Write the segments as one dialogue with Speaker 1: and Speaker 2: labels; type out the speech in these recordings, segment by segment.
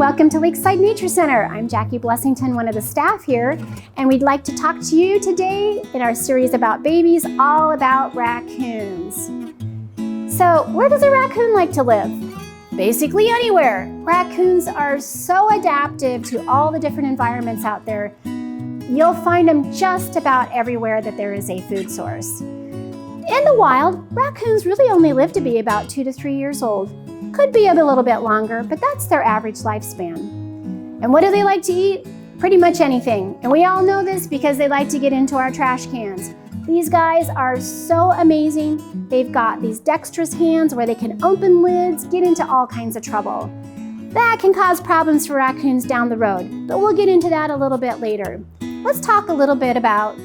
Speaker 1: welcome to Lakeside Nature Center. I'm Jackie Blessington, one of the staff here, and we'd like to talk to you today in our series about babies, all about raccoons. So, where does a raccoon like to live? Basically anywhere. Raccoons are so adaptive to all the different environments out there. You'll find them just about everywhere that there is a food source. In the wild, raccoons really only live to be about 2 to 3 years old. Could be a little bit longer, but that's their average lifespan. And what do they like to eat? Pretty much anything. And we all know this because they like to get into our trash cans. These guys are so amazing. They've got these dexterous hands where they can open lids, get into all kinds of trouble. That can cause problems for raccoons down the road, but we'll get into that a little bit later. Let's talk a little bit about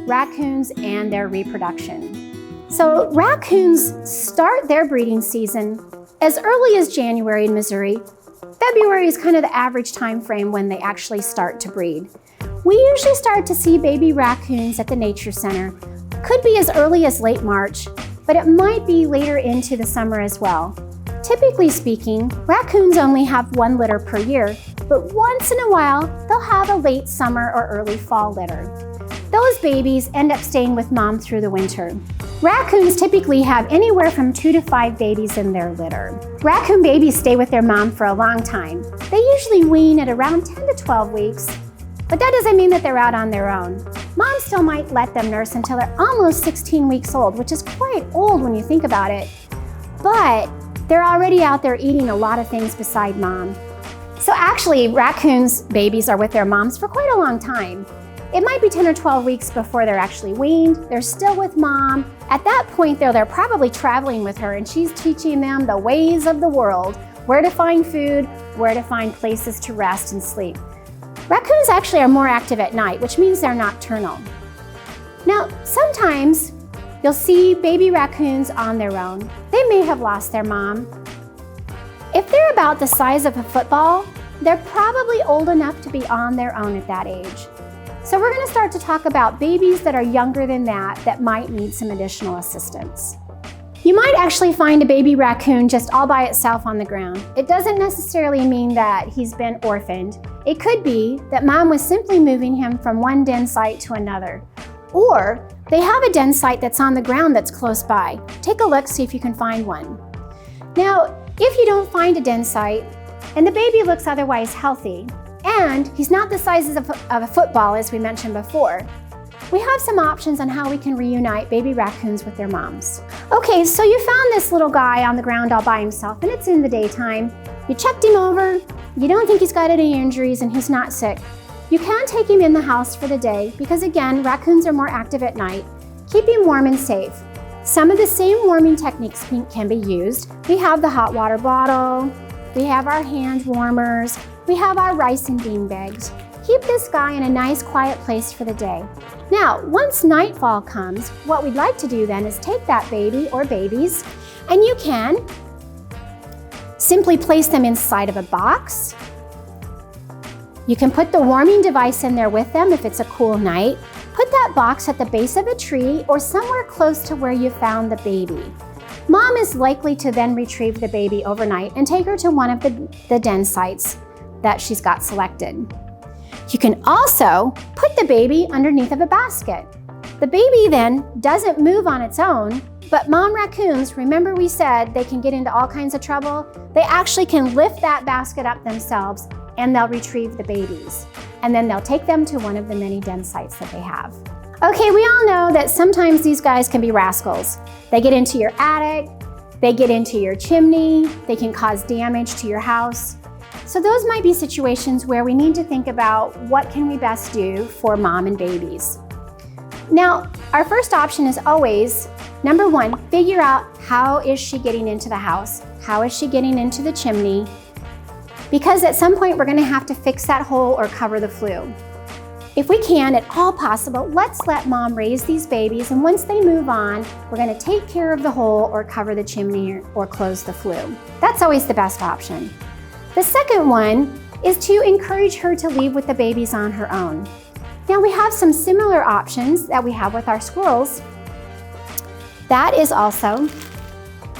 Speaker 1: raccoons and their reproduction. So raccoons start their breeding season as early as January in Missouri. February is kind of the average time frame when they actually start to breed. We usually start to see baby raccoons at the Nature Center. Could be as early as late March, but it might be later into the summer as well. Typically speaking, raccoons only have 1 litter per year, but once in a while, they'll have a late summer or early fall litter. Those babies end up staying with mom through the winter. Raccoons typically have anywhere from 2 to 5 babies in their litter. Raccoon babies stay with their mom for a long time. They usually wean at around 10 to 12 weeks, but that doesn't mean that they're out on their own. Mom still might let them nurse until they're almost 16 weeks old, which is quite old when you think about it. But they're already out there eating a lot of things beside mom. So actually, raccoons' babies are with their moms for quite a long time. It might be 10 or 12 weeks before they're actually weaned. They're still with mom. At that point, they're probably traveling with her, and she's teaching them the ways of the world, where to find food, where to find places to rest and sleep. Raccoons actually are more active at night, which means they're nocturnal. Now, sometimes you'll see baby raccoons on their own. They may have lost their mom. If they're about the size of a football, they're probably old enough to be on their own at that age. So we're going to start to talk about babies that are younger than that might need some additional assistance. You might actually find a baby raccoon just all by itself on the ground. It doesn't necessarily mean that he's been orphaned. It could be that mom was simply moving him from one den site to another. Or they have a den site that's on the ground that's close by. Take a look, see if you can find one. Now, if you don't find a den site and the baby looks otherwise healthy, and he's not the size of a football, as we mentioned before, we have some options on how we can reunite baby raccoons with their moms. Okay, so you found this little guy on the ground all by himself, and it's in the daytime. You checked him over, you don't think he's got any injuries, and he's not sick. You can take him in the house for the day, because again, raccoons are more active at night. Keep him warm and safe. Some of the same warming techniques can be used. We have the hot water bottle, we have our hand warmers, we have our rice and bean bags. Keep this guy in a nice quiet place for the day. Now, once nightfall comes, what we'd like to do then is take that baby or babies, and you can simply place them inside of a box. You can put the warming device in there with them if it's a cool night. Put that box at the base of a tree or somewhere close to where you found the baby. Mom is likely to then retrieve the baby overnight and take her to one of the den sites that she's got selected. You can also put the baby underneath of a basket. The baby then doesn't move on its own, but mom raccoons, remember we said they can get into all kinds of trouble? They actually can lift that basket up themselves and they'll retrieve the babies. And then they'll take them to one of the many den sites that they have. Okay, we all know that sometimes these guys can be rascals. They get into your attic, they get into your chimney, they can cause damage to your house. So those might be situations where we need to think about what can we best do for mom and babies. Now, our first option is always, number 1, figure out how is she getting into the house? How is she getting into the chimney? Because at some point we're going to have to fix that hole or cover the flue. If we can, at all possible, let's let mom raise these babies, and once they move on, we're going to take care of the hole or cover the chimney or close the flue. That's always the best option. The second one is to encourage her to leave with the babies on her own. Now we have some similar options that we have with our squirrels. That is also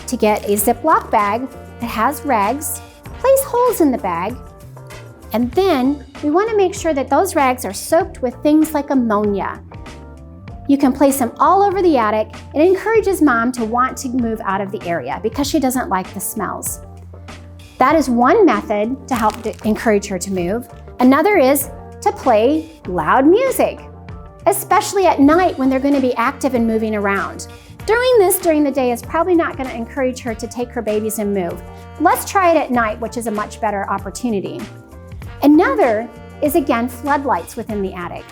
Speaker 1: to get a Ziploc bag that has rags, place holes in the bag, And then we want to make sure that those rags are soaked with things like ammonia. You can place them all over the attic. It encourages Mom to want to move out of the area because she doesn't like the smells. That is one method to help encourage her to move. Another is to play loud music, especially at night when they're going to be active and moving around. During the day is probably not going to encourage her to take her babies and move. Let's try it at night, which is a much better opportunity. Another is, again, floodlights within the attic.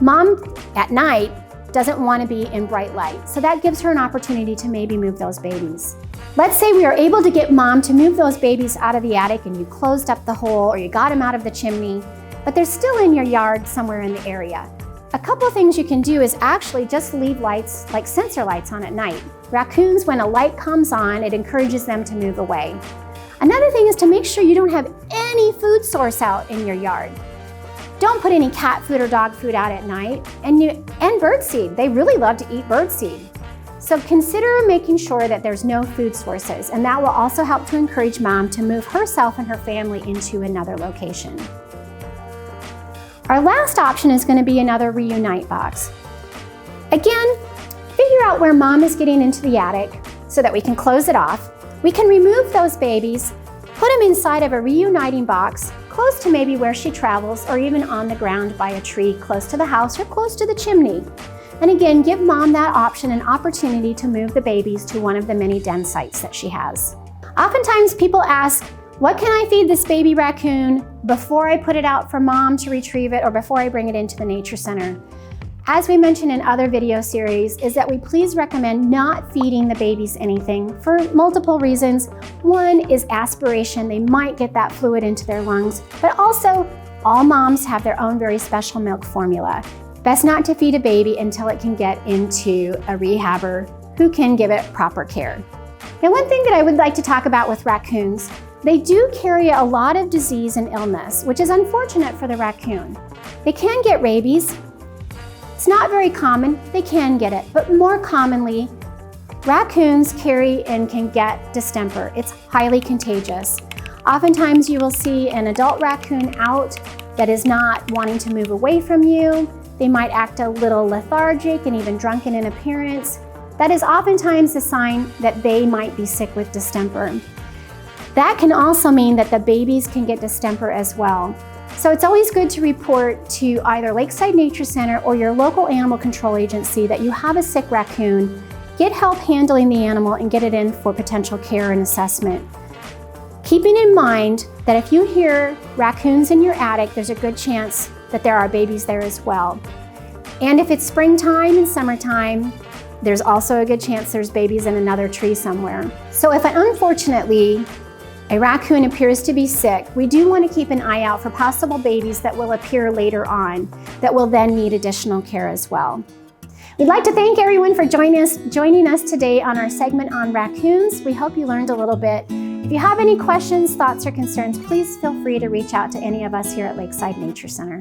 Speaker 1: Mom, at night, doesn't want to be in bright light, so that gives her an opportunity to maybe move those babies. Let's say we are able to get Mom to move those babies out of the attic and you closed up the hole or you got them out of the chimney, but they're still in your yard somewhere in the area. A couple things you can do is actually just leave lights, like sensor lights, on at night. Raccoons, when a light comes on, it encourages them to move away. Another thing is to make sure you don't have any food source out in your yard. Don't put any cat food or dog food out at night, and birdseed. They really love to eat birdseed. So consider making sure that there's no food sources, and that will also help to encourage Mom to move herself and her family into another location. Our last option is going to be another reunite box. Again, figure out where Mom is getting into the attic so that we can close it off. We can remove those babies, put them inside of a reuniting box, close to maybe where she travels, or even on the ground by a tree close to the house or close to the chimney. And again, give Mom that option and opportunity to move the babies to one of the many den sites that she has. Oftentimes people ask, what can I feed this baby raccoon before I put it out for Mom to retrieve it or before I bring it into the nature center? As we mentioned in other video series, is that we please recommend not feeding the babies anything for multiple reasons. One is aspiration. They might get that fluid into their lungs, but also all moms have their own very special milk formula. Best not to feed a baby until it can get into a rehabber who can give it proper care. Now, one thing that I would like to talk about with raccoons, they do carry a lot of disease and illness, which is unfortunate for the raccoon. They can get rabies. It's not very common, they can get it, but more commonly, raccoons carry and can get distemper. It's highly contagious. Oftentimes you will see an adult raccoon out that is not wanting to move away from you. They might act a little lethargic and even drunken in appearance. That is oftentimes a sign that they might be sick with distemper. That can also mean that the babies can get distemper as well. So it's always good to report to either Lakeside Nature Center or your local animal control agency that you have a sick raccoon. Get help handling the animal and get it in for potential care and assessment. Keeping in mind that if you hear raccoons in your attic, there's a good chance that there are babies there as well. And if it's springtime and summertime, there's also a good chance there's babies in another tree somewhere. So if unfortunately a raccoon appears to be sick, we do want to keep an eye out for possible babies that will appear later on that will then need additional care as well. We'd like to thank everyone for joining us today on our segment on raccoons. We hope you learned a little bit. If you have any questions, thoughts, or concerns, please feel free to reach out to any of us here at Lakeside Nature Center.